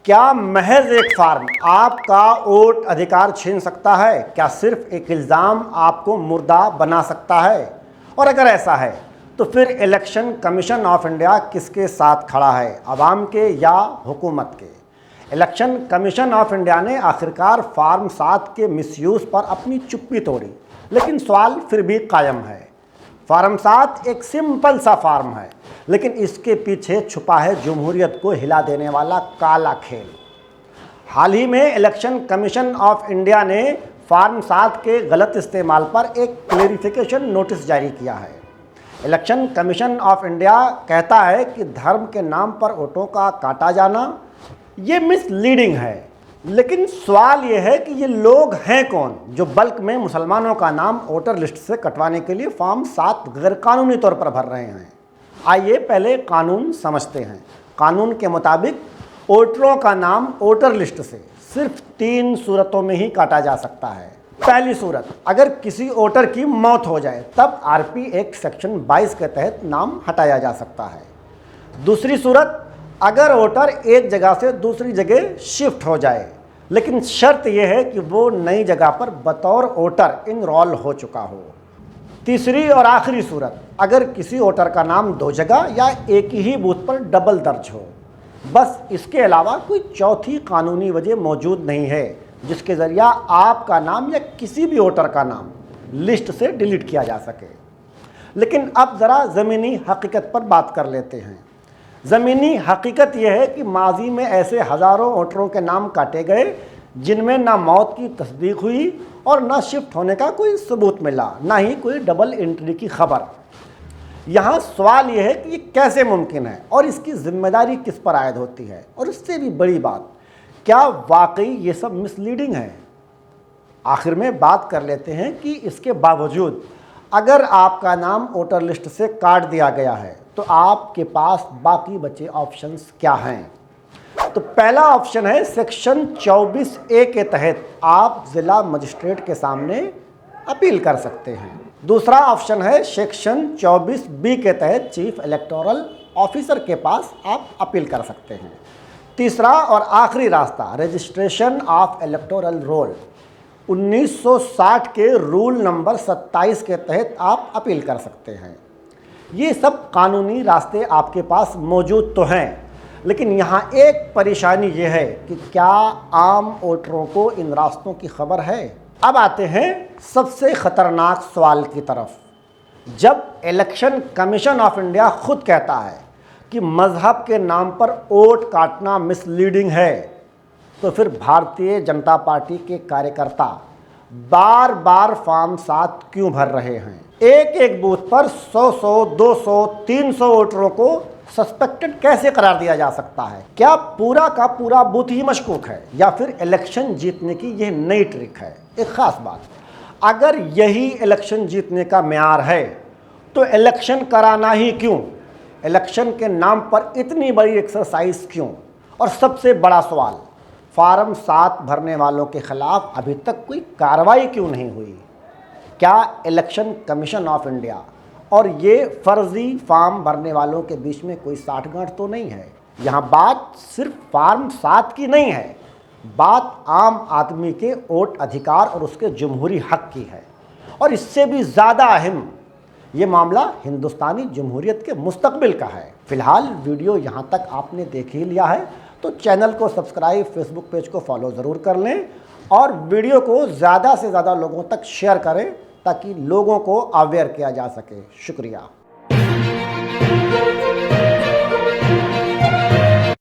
क्या महज एक फॉर्म आपका वोट अधिकार छीन सकता है? क्या सिर्फ एक इल्ज़ाम आपको मुर्दा बना सकता है? और अगर ऐसा है तो फिर इलेक्शन कमीशन ऑफ इंडिया किसके साथ खड़ा है, अवाम के या हुकूमत के? इलेक्शन कमीशन ऑफ इंडिया ने आखिरकार फॉर्म 7 के मिसयूज़ पर अपनी चुप्पी तोड़ी, लेकिन सवाल फिर भी कायम है। फॉर्म 7 एक सिंपल सा फॉर्म है, लेकिन इसके पीछे छुपा है जमहूरियत को हिला देने वाला काला खेल। हाल ही में इलेक्शन कमीशन ऑफ इंडिया ने फॉर्म 7 के गलत इस्तेमाल पर एक क्लेरिफिकेशन नोटिस जारी किया है। इलेक्शन कमीशन ऑफ इंडिया कहता है कि धर्म के नाम पर वोटों का काटा जाना ये मिसलीडिंग है, लेकिन सवाल ये है कि ये लोग हैं कौन जो बल्क में मुसलमानों का नाम वोटर लिस्ट से कटवाने के लिए फॉर्म 7 गैरकानूनी तौर पर भर रहे हैं। आइए पहले कानून समझते हैं। कानून के मुताबिक वोटरों का नाम वोटर लिस्ट से सिर्फ 3 सूरतों में ही काटा जा सकता है। पहली सूरत, अगर किसी वोटर की मौत हो जाए तब आरपी एक्ट सेक्शन 22 के तहत नाम हटाया जा सकता है। दूसरी सूरत, अगर वोटर एक जगह से दूसरी जगह शिफ्ट हो जाए, लेकिन शर्त यह है कि वो नई जगह पर बतौर वोटर इनरोल हो चुका हो। तीसरी और आखिरी सूरत, अगर किसी वोटर का नाम 2 जगह या एक ही बूथ पर डबल दर्ज हो। बस इसके अलावा कोई चौथी कानूनी वजह मौजूद नहीं है जिसके ज़रिया आपका नाम या किसी भी वोटर का नाम लिस्ट से डिलीट किया जा सके। लेकिन अब ज़रा ज़मीनी हकीकत पर बात कर लेते हैं। ज़मीनी हकीकत यह है कि माजी में ऐसे हज़ारों वोटरों के नाम काटे गए जिनमें ना मौत की तस्दीक हुई और ना शिफ्ट होने का कोई सबूत मिला, ना ही कोई डबल एंट्री की खबर। यहाँ सवाल यह है कि ये कैसे मुमकिन है और इसकी जिम्मेदारी किस पर आयद होती है, और इससे भी बड़ी बात, क्या वाकई ये सब मिसलीडिंग है? आखिर में बात कर लेते हैं कि इसके बावजूद अगर आपका नाम वोटर लिस्ट से काट दिया गया है तो आपके पास बाकी बचे ऑप्शंस क्या हैं? तो पहला ऑप्शन है सेक्शन 24A के तहत आप ज़िला मजिस्ट्रेट के सामने अपील कर सकते हैं। दूसरा ऑप्शन है सेक्शन 24B के तहत चीफ इलेक्टोरल ऑफिसर के पास आप अपील कर सकते हैं। तीसरा और आखिरी रास्ता रजिस्ट्रेशन ऑफ इलेक्टोरल रोल 1960 के रूल नंबर 27 के तहत आप अपील कर सकते हैं। ये सब कानूनी रास्ते आपके पास मौजूद तो हैं, लेकिन यहाँ एक परेशानी ये है कि क्या आम वोटरों को इन रास्तों की खबर है? अब आते हैं सबसे ख़तरनाक सवाल की तरफ। जब इलेक्शन कमीशन ऑफ इंडिया खुद कहता है कि मज़हब के नाम पर वोट काटना मिसलीडिंग है, तो फिर भारतीय जनता पार्टी के कार्यकर्ता बार बार फॉर्म 7 क्यों भर रहे हैं? एक एक बूथ पर 100, 200, 300 वोटरों को सस्पेक्टेड कैसे करार दिया जा सकता है? क्या पूरा का पूरा बूथ ही मशकूक है या फिर इलेक्शन जीतने की यह नई ट्रिक है? एक ख़ास बात, अगर यही इलेक्शन जीतने का म्यार है तो इलेक्शन कराना ही क्यों? इलेक्शन के नाम पर इतनी बड़ी एक्सरसाइज क्यों? और सबसे बड़ा सवाल, फॉर्म 7 भरने वालों के खिलाफ अभी तक कोई कार्रवाई क्यों नहीं हुई? क्या इलेक्शन कमीशन ऑफ इंडिया और ये फर्जी फॉर्म भरने वालों के बीच में कोई साठगांठ तो नहीं है? यहाँ बात सिर्फ फॉर्म 7 की नहीं है, बात आम आदमी के वोट अधिकार और उसके जमहूरी हक की है। और इससे भी ज़्यादा अहम, ये मामला हिंदुस्तानी जमहूरियत के मुस्तकबिल का है। फ़िलहाल वीडियो यहाँ तक आपने देख ही लिया है तो चैनल को सब्सक्राइब, फेसबुक पेज को फॉलो ज़रूर कर लें और वीडियो को ज़्यादा से ज़्यादा लोगों तक शेयर करें ताकि लोगों को अवेयर किया जा सके। शुक्रिया।